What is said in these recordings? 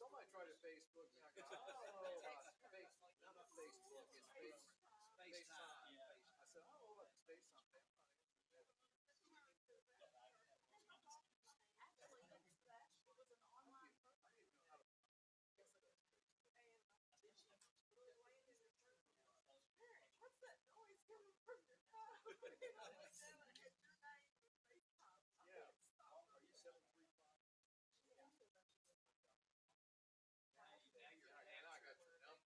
Somebody tried to Facebook me. I go, I don't know about face, not Facebook. It's FaceTime. I said, I don't know about this FaceTime. Yeah. Are you 735? Now I got your number.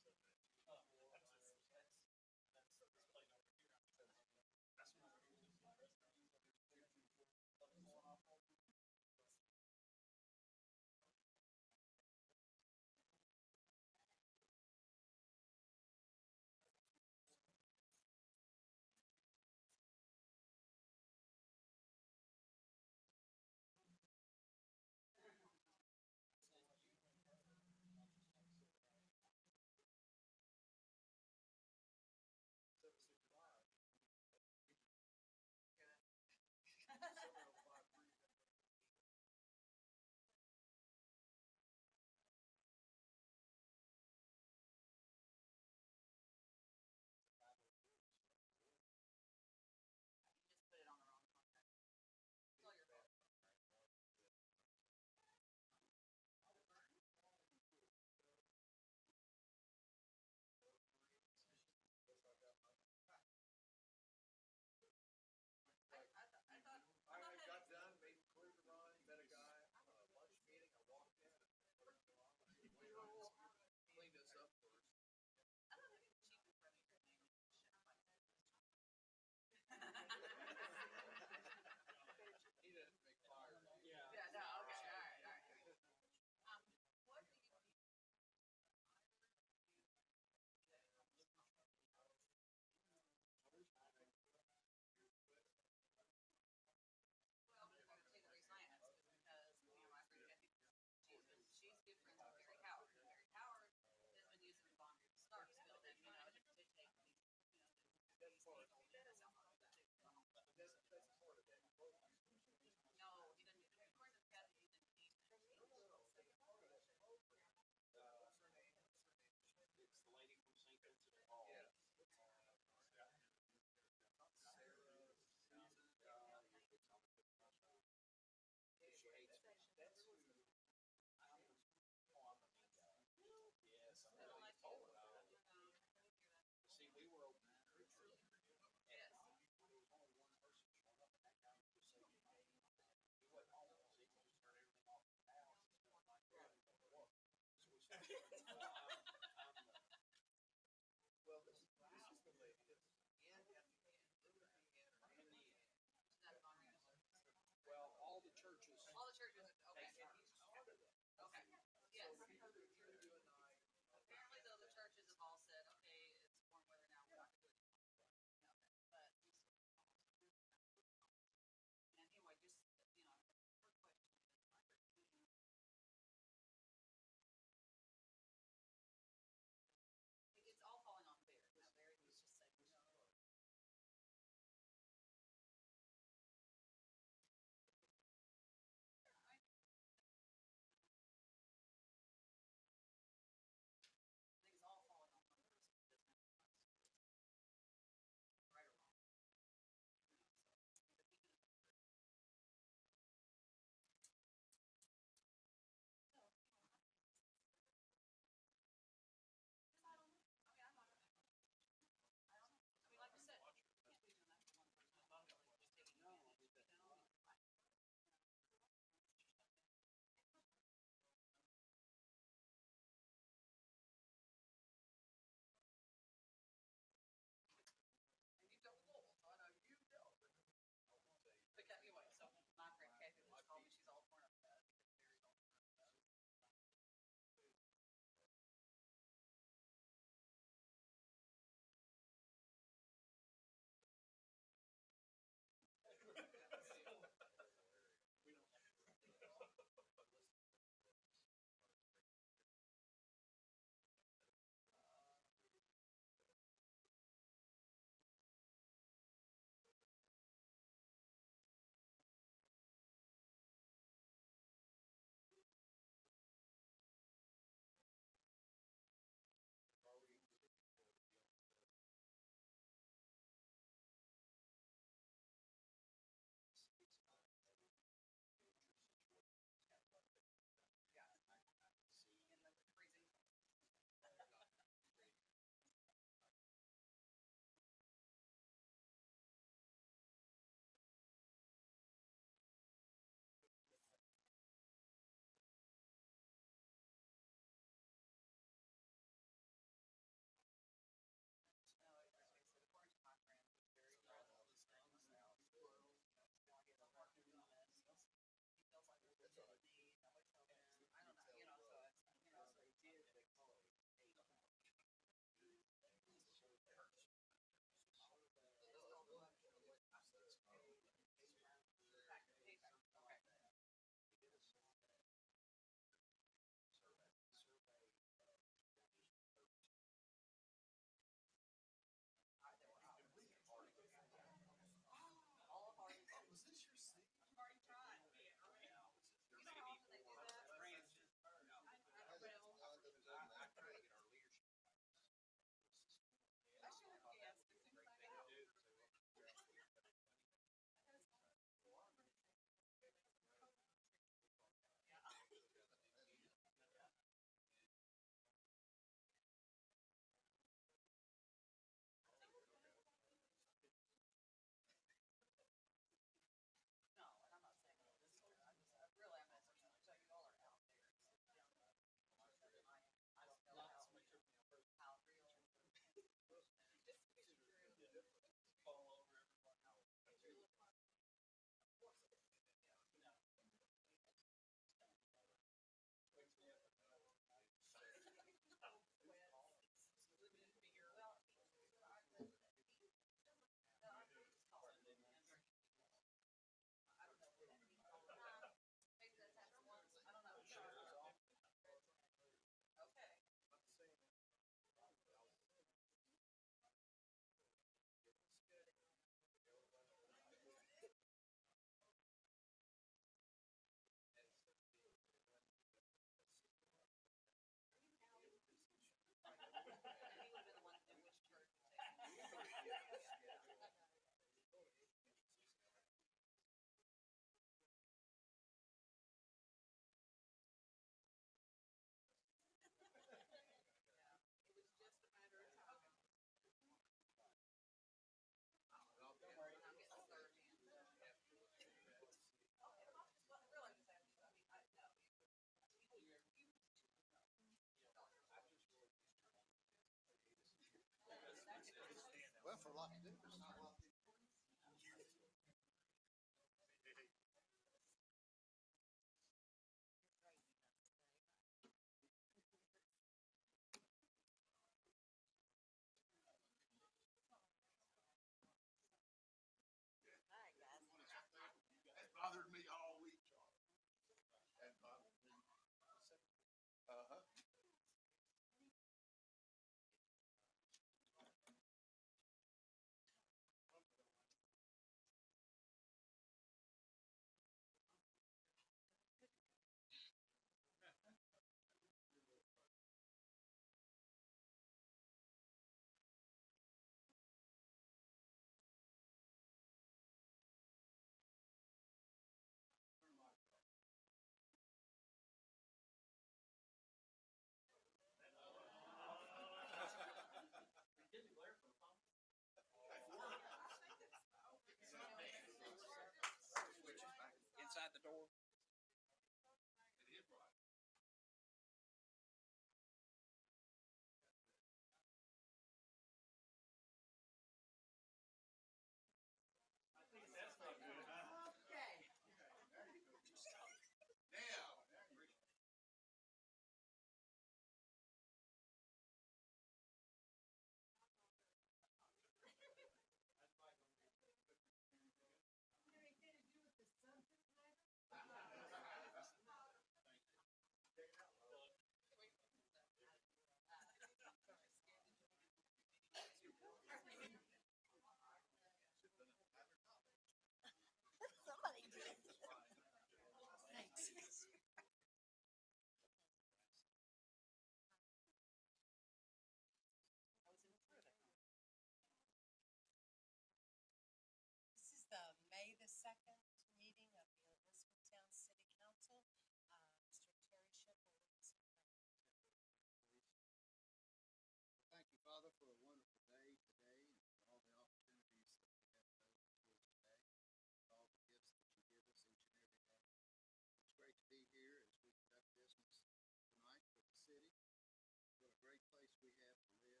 we have to live,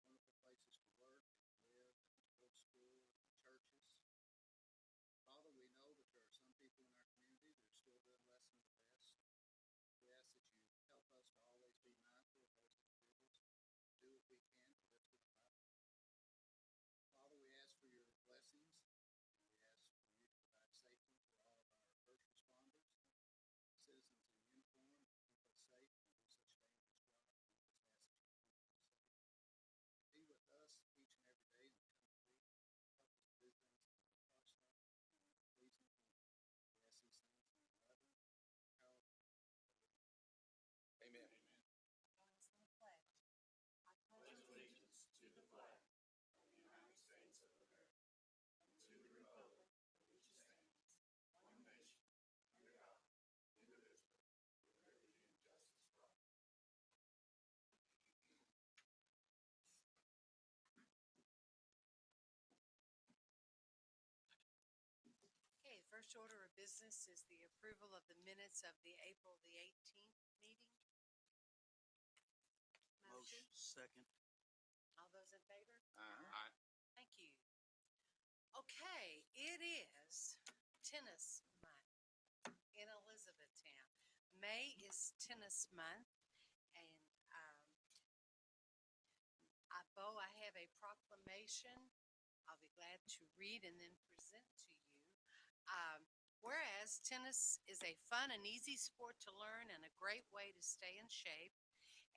wonderful places to work and live, and go to school and churches. Father, we know that there are some people in our community that are still doing less than the best. We ask that you help us to always be mindful of those individuals, do what we can to lift them up. Father, we ask for your blessings, and we ask for you to provide safety for all of our first responders, citizens in uniform, to keep us safe and do such dangerous jobs. We just ask that you keep them safe. Be with us each and every day in the coming week. Help us to do things that are personal and pleasing to you. We ask these things in your loving, powerful, Amen. Okay, the first order of business is the approval of the minutes of the April the 18th meeting. Motion, Second. all those in favor? Aye. Thank you. Okay, it is tennis month in Elizabethtown. May is tennis month, and Bo, I have a proclamation I'll be glad to read and then present to you. Whereas tennis is a fun and easy sport to learn and a great way to stay in shape,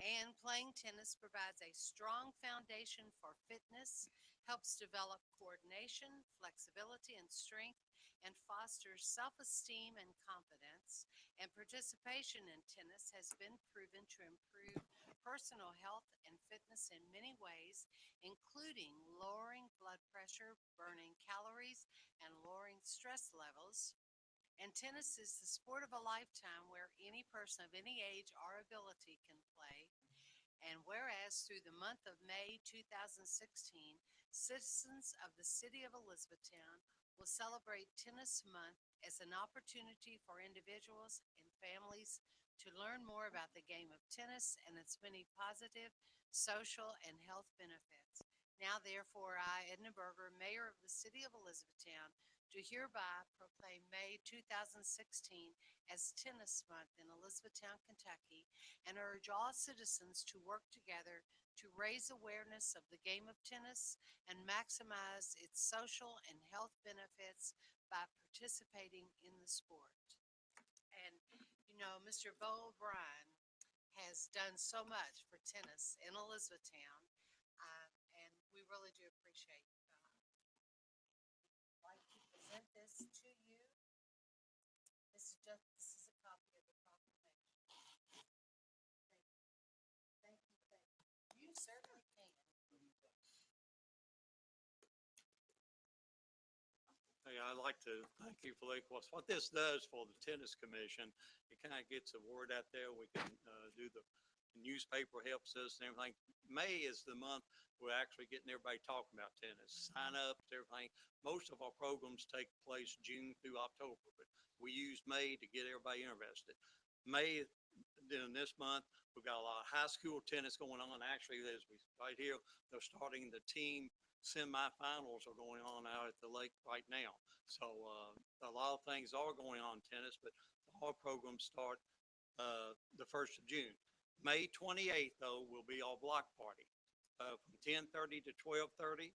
and playing tennis provides a strong foundation for fitness, helps develop coordination, flexibility, and strength, and fosters self-esteem and confidence. And participation in tennis has been proven to improve personal health and fitness in many ways, including lowering blood pressure, burning calories, and lowering stress levels. And tennis is the sport of a lifetime where any person of any age or ability can play. And whereas through the month of May 2016, citizens of the city of Elizabethtown will celebrate Tennis Month as an opportunity for individuals and families to learn more about the game of tennis and its many positive social and health benefits. Now therefore, I, Edna Berger, Mayor of the City of Elizabethtown, do hereby proclaim May 2016 as Tennis Month in Elizabethtown, Kentucky, and urge all citizens to work together to raise awareness of the game of tennis and maximize its social and health benefits by participating in the sport. And, you know, Mr. Bo O'Brien has done so much for tennis in Elizabethtown, and we really do appreciate like to present this to you. This is a copy of the proclamation. Thank you. You certainly can. Hey, I'd like to thank you for what this does for the tennis commission. It kind of gets the word out there. We can do the newspaper helps us and everything. May is the month we're actually getting everybody talking about tennis, sign ups, everything. Most of our programs take place June through October, but we use May to get everybody interested. May, then this month, we've got a lot of high school tennis going on. Actually, as we right here, they're starting the team semifinals are going on out at the lake right now. So a lot of things are going on in tennis, but our programs start the 1st of June. May 28th, though, will be our block party from 10:30 to 12:30.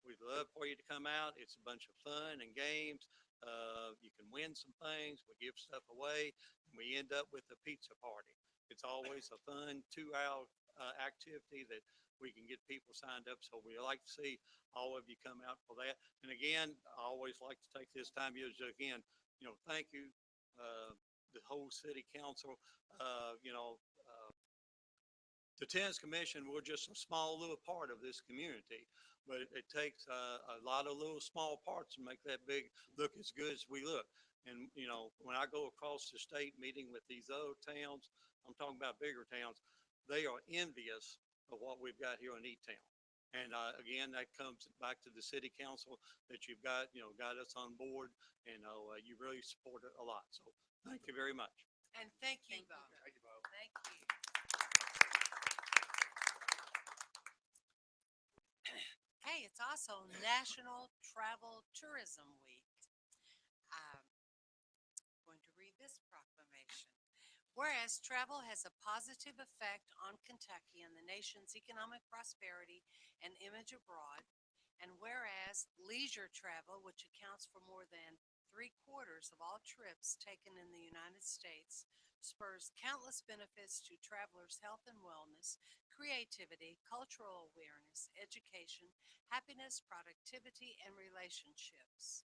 We'd love for you to come out. It's a bunch of fun and games. You can win some things. We give stuff away. And we end up with a pizza party. It's always a fun 2-hour activity that we can get people signed up. So we like to see all of you come out for that. And again, I always like to take this time here to again, thank you, the whole city council. The tennis commission, we're just a small little part of this community, but it takes a lot of little small parts to make that big look as good as we look. And, when I go across the state meeting with these other towns, I'm talking about bigger towns, they are envious of what we've got here in E-Town. And again, that comes back to the city council that you've got, got us on board, and you really support it a lot. So thank you very much. And thank you, Bo. Thank you, Bo. Thank you. Okay, it's also National Travel Tourism Week. I'm going to read this proclamation. Whereas travel has a positive effect on Kentucky and the nation's economic prosperity and image abroad, and whereas leisure travel, which accounts for more than 3/4 of all trips taken in the United States, spurs countless benefits to travelers' health and wellness, creativity, cultural awareness, education, happiness, productivity, and relationships.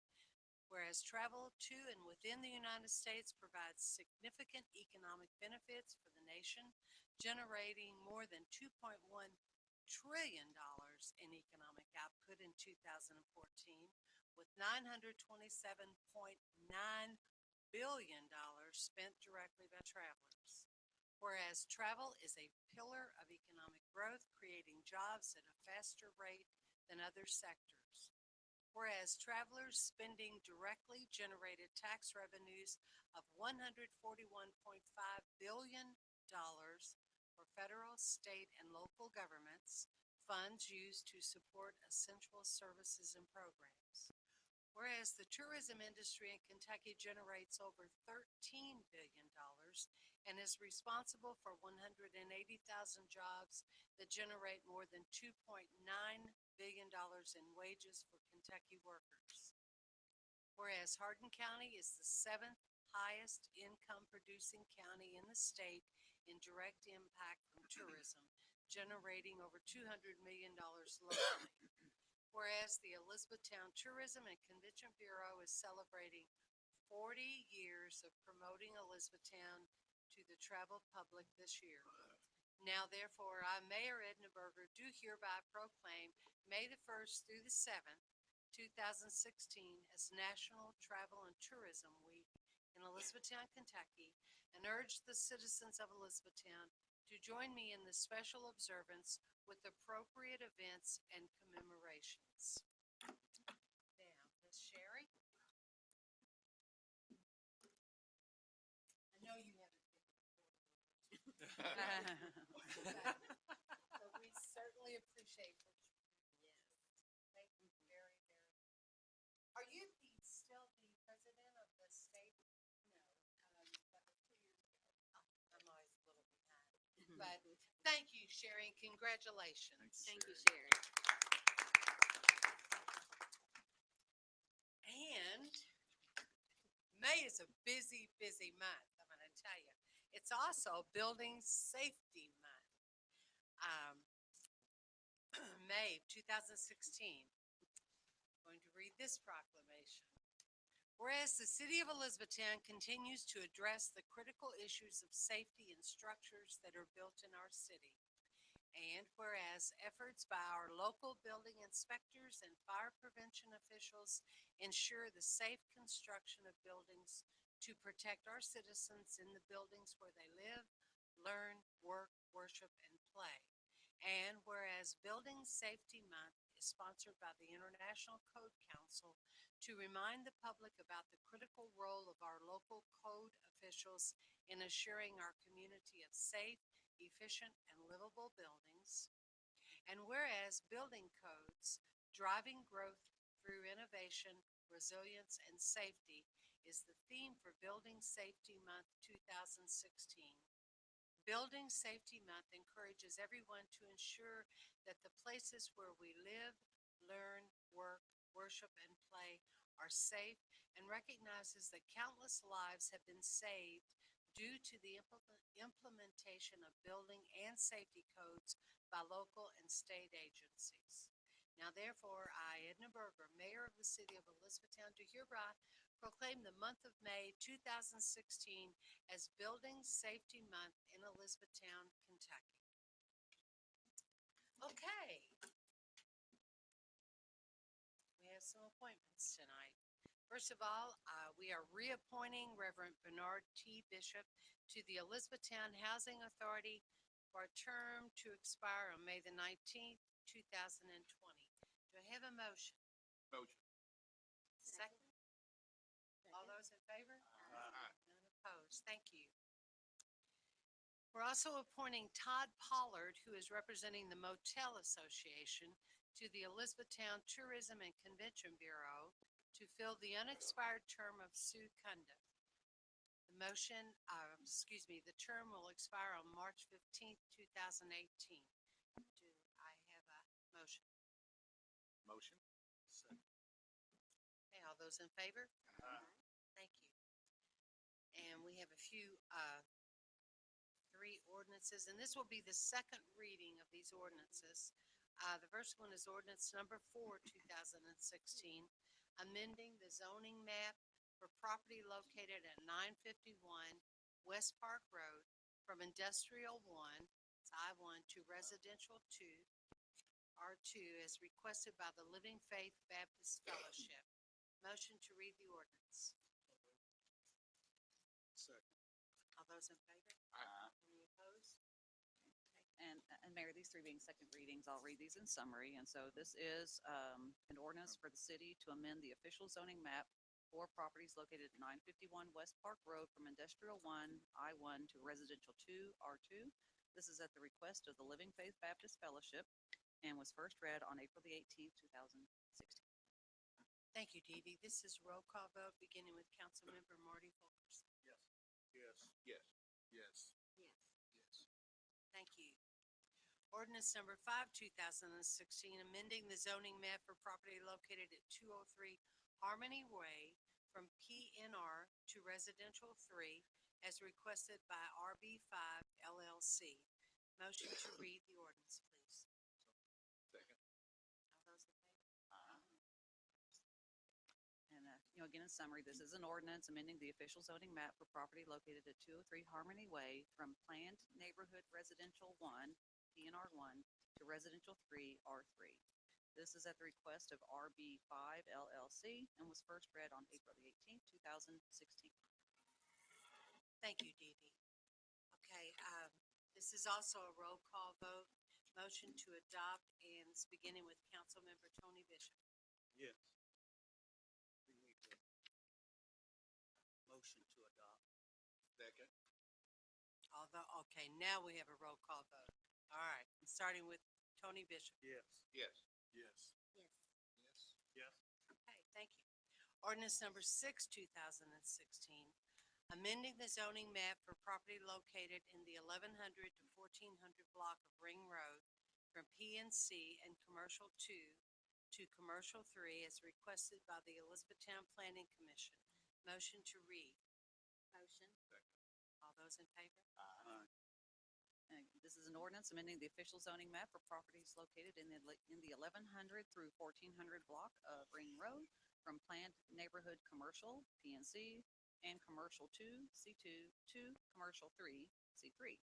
Whereas travel to and within the United States provides significant economic benefits for the nation, generating more than $2.1 trillion in economic output in 2014, with $927.9 billion spent directly by travelers. Whereas travel is a pillar of economic growth, creating jobs at a faster rate than other sectors. Whereas travelers spending directly generated tax revenues of $141.5 billion for federal, state, and local governments, funds used to support essential services and programs. Whereas the tourism industry in Kentucky generates over $13 billion and is responsible for 180,000 jobs that generate more than $2.9 billion in wages for Kentucky workers. Whereas Hardin County is the seventh highest income producing county in the state in direct impact from tourism, generating over $200 million locally. Whereas the Elizabethtown Tourism and Convention Bureau is celebrating 40 years of promoting Elizabethtown to the travel public this year. Now therefore, I, Mayor Edna Berger, do hereby proclaim May the 1st through the 7th, 2016 as National Travel and Tourism Week in Elizabethtown, Kentucky, and urge the citizens of Elizabethtown to join me in this special observance with appropriate events and commemorations. Now, Ms. Sherry? I know you haven't been so we certainly appreciate what you do. Yes. Thank you very, very much. Are you still the president of the state? No, that was 2 years ago. Oh, I'm always a little behind. But thank you, Sherry, and congratulations. Thank you, Sherry. And May is a busy, busy month, I'm going to tell you. It's also Building Safety Month. May 2016. I'm going to read this proclamation. Whereas the city of Elizabethtown continues to address the critical issues of safety in structures that are built in our city. And whereas efforts by our local building inspectors and fire prevention officials ensure the safe construction of buildings to protect our citizens in the buildings where they live, learn, work, worship, and play. And whereas Building Safety Month is sponsored by the International Code Council to remind the public about the critical role of our local code officials in assuring our community of safe, efficient, and livable buildings. And whereas building codes, driving growth through innovation, resilience, and safety is the theme for Building Safety Month 2016. Building Safety Month encourages everyone to ensure that the places where we live, learn, work, worship, and play are safe and recognizes that countless lives have been saved due to the implementation of building and safety codes by local and state agencies. Now therefore, I, Edna Berger, Mayor of the City of Elizabethtown, do hereby proclaim the month of May 2016 as Building Safety Month in Elizabethtown, Kentucky. Okay. We have some appointments tonight. First of all, we are reappointing Reverend Bernard T. Bishop to the Elizabethtown Housing Authority for a term to expire on May the 19th, 2020. Do I have a motion? Motion. Second? All those in favor? None opposed. Thank you. We're also appointing Todd Pollard, who is representing the Motel Association, to the Elizabethtown Tourism and Convention Bureau to fill the unexpired term of Sue Cunda. The term will expire on March 15th, 2018. Do I have a motion? Motion. Okay, all those in favor? Thank you. And we have a few, three ordinances, and this will be the second reading of these ordinances. The first one is ordinance number 4, 2016, amending the zoning map for property located at 951 West Park Road from Industrial 1, it's I-1, to Residential 2, R2, as requested by the Living Faith Baptist Fellowship. Motion to read the ordinance. Second. All those in favor? Any opposed? And Mayor, these three being second readings, I'll read these in summary. And so this is an ordinance for the city to amend the official zoning map for properties located at 951 West Park Road from Industrial 1, I-1 to Residential 2, R2. This is at the request of the Living Faith Baptist Fellowship and was first read on April the 18th, 2016. Thank you, Dee Dee. This is roll call vote, beginning with Councilmember Marty Fulkerson. Yes. Yes. Yes. Yes. Yes. Thank you. Ordinance number 5, 2016, amending the zoning map for property located at 203 Harmony Way from PNR to Residential 3 as requested by RB5 LLC. Motion to read the ordinance, please. Second. All those in favor? And, again, in summary, this is an ordinance amending the official zoning map for property located at 203 Harmony Way from Planned Neighborhood Residential 1, PNR 1, to Residential 3, R3. This is at the request of RB5 LLC and was first read on April the 18th, 2016. Thank you, Dee Dee. Okay, this is also a roll call vote. Motion to adopt, and it's beginning with Councilmember Tony Bishop. Yes. We need to. Motion to adopt. Second. Although, okay, now we have a roll call vote. All right, starting with Tony Bishop. Yes. Yes. Yes. Yes. Yes. Yes. Okay, thank you. Ordinance number 6, 2016, amending the zoning map for property located in the 1100 to 1400 block of Ring Road from PNC and Commercial 2 to Commercial 3 as requested by the Elizabethtown Planning Commission. Motion to read. Motion. All those in favor? And this is an ordinance amending the official zoning map for properties located in the 1100 through 1400 block of Ring Road from Planned Neighborhood Commercial, PNC, and Commercial 2, C2, to Commercial 3, C3.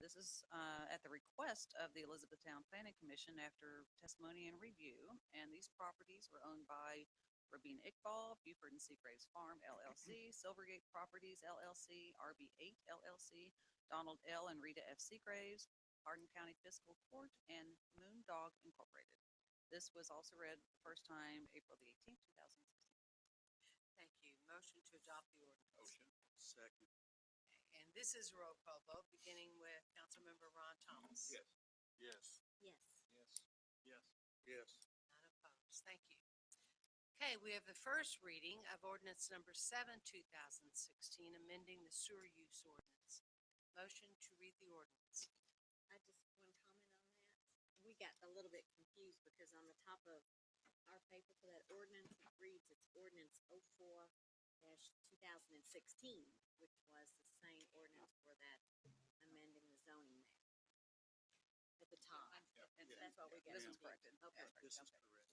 This is at the request of the Elizabethtown Planning Commission after testimony and review, and these properties were owned by Rabin Iqbal, Buford and Seagraves Farm LLC, Silvergate Properties LLC, RB8 LLC, Donald L. and Rita F. Seagraves, Hardin County Fiscal Court, and Moondog Incorporated. This was also read the first time April the 18th, 2016. Thank you. Motion to adopt the ordinance. Motion. Second. And this is a roll call vote, beginning with Councilmember Ron Thomas. Yes. Yes. Yes. Yes. Yes. Yes. Not opposed. Thank you. Okay, we have the first reading of ordinance number 7, 2016, amending the sewer use ordinance. Motion to read the ordinance. I just, one comment on that. We got a little bit confused because on the top of our paper for that ordinance, it reads it's ordinance 04-2016, which was the same ordinance for that amending the zoning map at the top. And That's why we got this was confused. corrected. Okay. This is Okay. correct.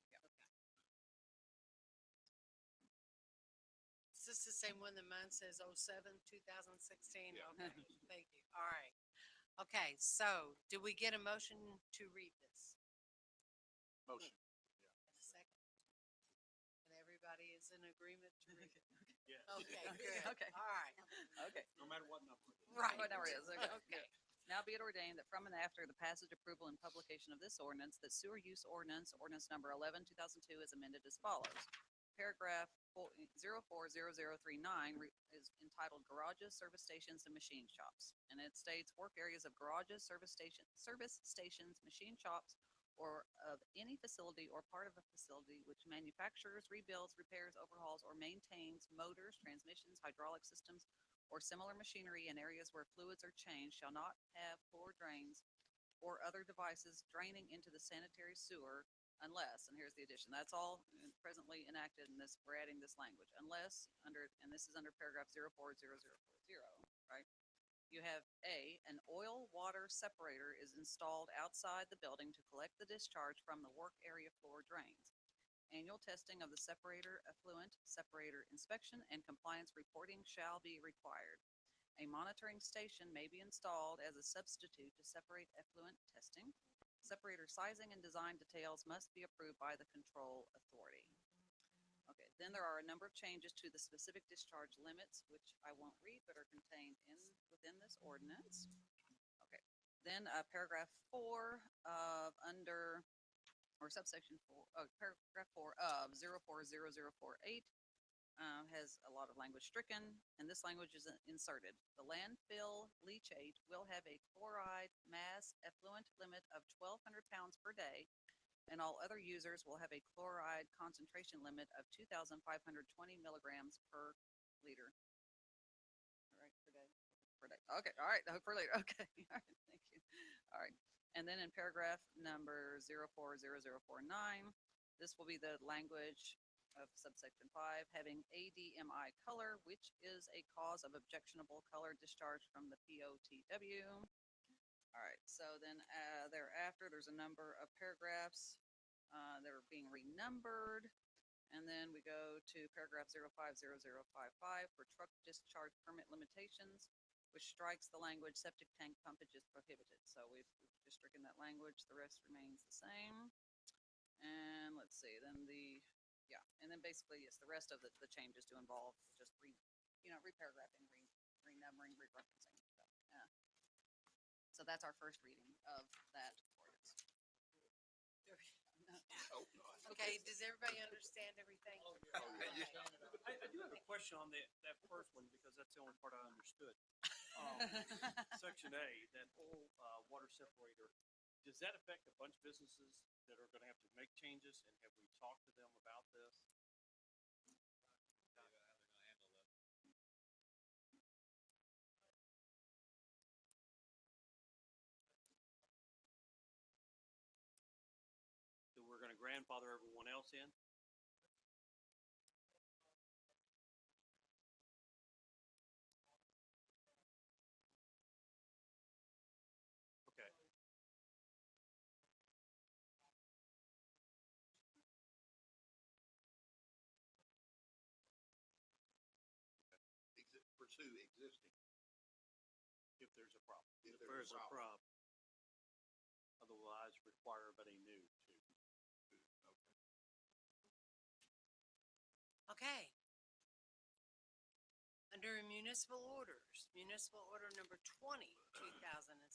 Is this the same one that mine says 07, 2016? Yeah. Okay, thank you. All right. Okay, so do we get a motion to read this? Motion. In a second. And everybody is in agreement to read it? Yes. Okay, good. Okay. All right. Okay. No matter what number. Right. Whatever it is, okay. Okay. Now be it ordained that from and after the passage, approval, and publication of this ordinance, that sewer use ordinance, ordinance number 11, 2002, is amended as follows. Paragraph 040039 is entitled Garages, Service Stations, and Machine Shops. And it states work areas of garages, service stations, machine shops, or of any facility or part of a facility which manufactures, rebuilds, repairs, overhauls, or maintains motors, transmissions, hydraulic systems, or similar machinery in areas where fluids are changed shall not have floor drains or other devices draining into the sanitary sewer unless, and here's the addition, that's all presently enacted in this, we're adding this language, unless under, and this is under paragraph 040040, right? You have A, an oil water separator is installed outside the building to collect the discharge from the work area floor drains. Annual testing of the separator, effluent separator inspection, and compliance reporting shall be required. A monitoring station may be installed as a substitute to separate effluent testing. Separator sizing and design details must be approved by the control authority. Okay, then there are a number of changes to the specific discharge limits, which I won't read, but are contained within this ordinance. Okay, then paragraph 4 under, or subsection 4, paragraph 4 of 040048 has a lot of language stricken, and this language is inserted. The landfill leachate will have a chloride mass effluent limit of 1,200 pounds per day, and all other users will have a chloride concentration limit of 2,520 milligrams per liter. All right, per day. Per day. Okay, all right, per liter. Okay, all right, thank you. All right, and then in paragraph number 040049, this will be the language of subsection 5, having ADMI color, which is a cause of objectionable color discharged from the POTW. All right, so then thereafter, there's a number of paragraphs that are being renumbered. And then we go to paragraph 050055 for truck discharge permit limitations, which strikes the language septic tank pumpage is prohibited. So we've just stricken that language. The rest remains the same. And let's see, then and then basically, yes, the rest of the changes to involve just reparagraphing, renumbering, referencing. So that's our first reading of that ordinance. Okay, does everybody understand everything? I do have a question on that first one, because that's the only part I understood. Section A, that old water separator, does that affect a bunch of businesses that are gonna have to make changes, and have we talked to them about this? So we're gonna grandfather everyone else in? Okay. Pursue existing. If there's a problem. If If there's a problem. problem. Otherwise require but a new too. Okay. Under municipal orders, municipal order number 20, 2016,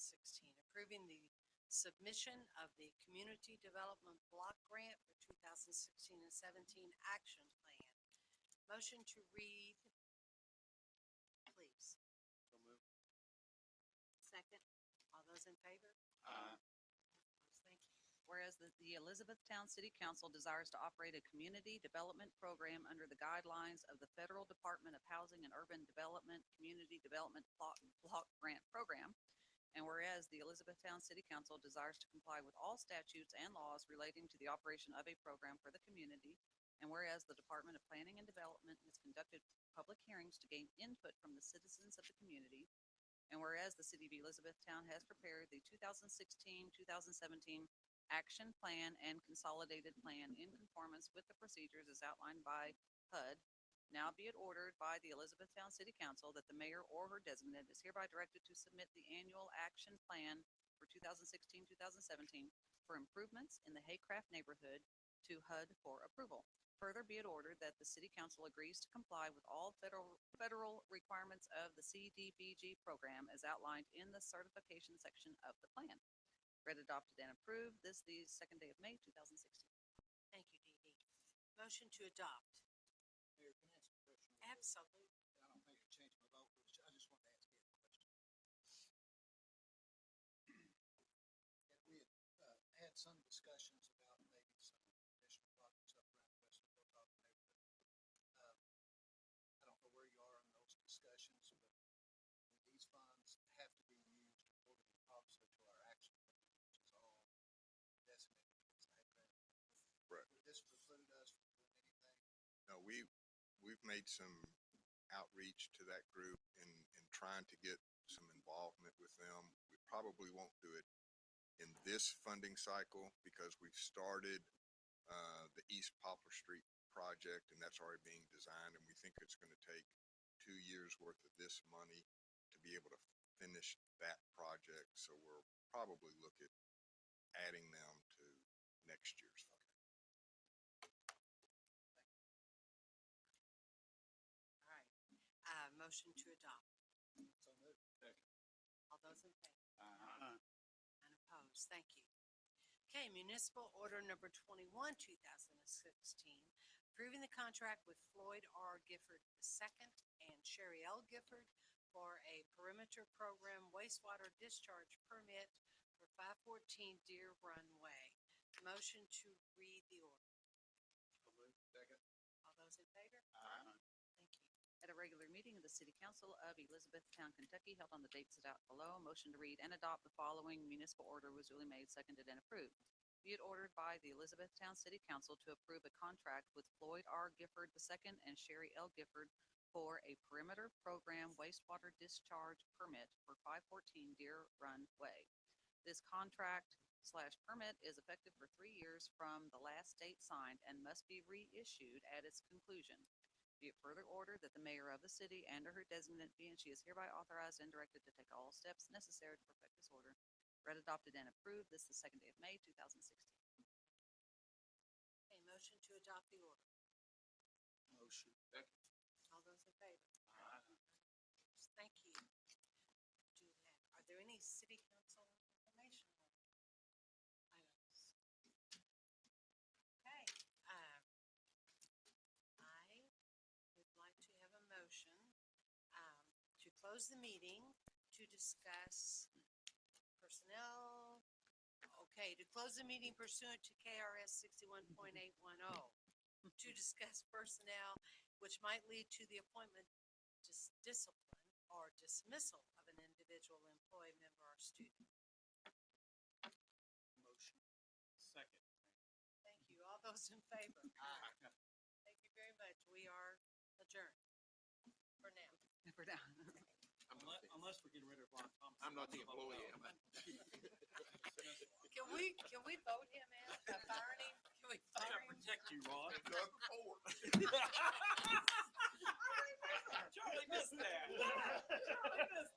approving the submission of the Community Development Block Grant for 2016 and 17 action plan. Motion to read, please. So move. Second. All those in favor? Thank you. Whereas the Elizabethtown City Council desires to operate a community development program under the guidelines of the Federal Department of Housing and Urban Development Community Development Block Grant Program. And whereas the Elizabethtown City Council desires to comply with all statutes and laws relating to the operation of a program for the community. And whereas the Department of Planning and Development has conducted public hearings to gain input from the citizens of the community. And whereas the City of Elizabethtown has prepared the 2016-2017 action plan and consolidated plan in conformance with the procedures as outlined by HUD. Now be it ordered by the Elizabethtown City Council that the mayor or her designate is hereby directed to submit the annual action plan for 2016-2017 for improvements in the Haycraft neighborhood to HUD for approval. Further be it ordered that the City Council agrees to comply with all federal requirements of the CDBG program as outlined in the certification section of the plan. Read, adopted, and approved this the second day of May, 2016. Thank you, Dee Dee. Motion to adopt. Mayor, can I ask a question? Absolutely. I don't think it changed my vote, but I just wanted to ask you a question. We had some discussions about maybe some additional projects up around the West Hilltop neighborhood. I don't know where you are in those discussions, but these funds have to be used according, obviously, to our action plan, which is all designated towards the grant. Right. Would this preclude us from doing anything? No, we've made some outreach to that group and trying to get some involvement with them. We probably won't do it in this funding cycle because we've started the East Poplar Street project, and that's already being designed, and we think it's going to take 2 years worth of this money to be able to finish that project. So we'll probably look at adding them to next year's funding. All right. Motion to adopt. So moved. All those in favor? Unopposed. Thank you. Okay, municipal order number 21, 2016, approving the contract with Floyd R. Gifford II and Sherry L. Gifford for a perimeter program wastewater discharge permit for 514 Deer Run Way. Motion to read the order. Second. All those in favor? Thank you. At a regular meeting of the City Council of Elizabethtown, Kentucky, held on the date set out below, a motion to read and adopt the following municipal order was duly made, seconded, and approved. Be it ordered by the Elizabethtown City Council to approve a contract with Floyd R. Gifford II and Sherry L. Gifford for a perimeter program wastewater discharge permit for 514 Deer Run Way. This contract/permit is effective for 3 years from the last date signed and must be reissued at its conclusion. Be it further ordered that the mayor of the city and or her designate be and she is hereby authorized and directed to take all steps necessary to perfect this order. Read, adopted, and approved this the 2nd day of May, 2016. A motion to adopt the order. Motion. Second. All those in favor? Thank you. Are there any city council information items? Okay, I would like to have a motion, to close the meeting to discuss personnel. Okay, to close the meeting pursuant to KRS 61.810, to discuss personnel which might lead to the appointment, discipline, or dismissal of an individual employee, member, or student. Motion. Second. Thank you. All those in favor? Thank you very much. We are adjourned for now. For now. Unless we're getting rid of Ron Thompson. I'm not the employee, am I? Can we vote him out by firing him? Can we I fire gotta him? protect you, Ron. Doug Ford. Charlie missed that. Charlie missed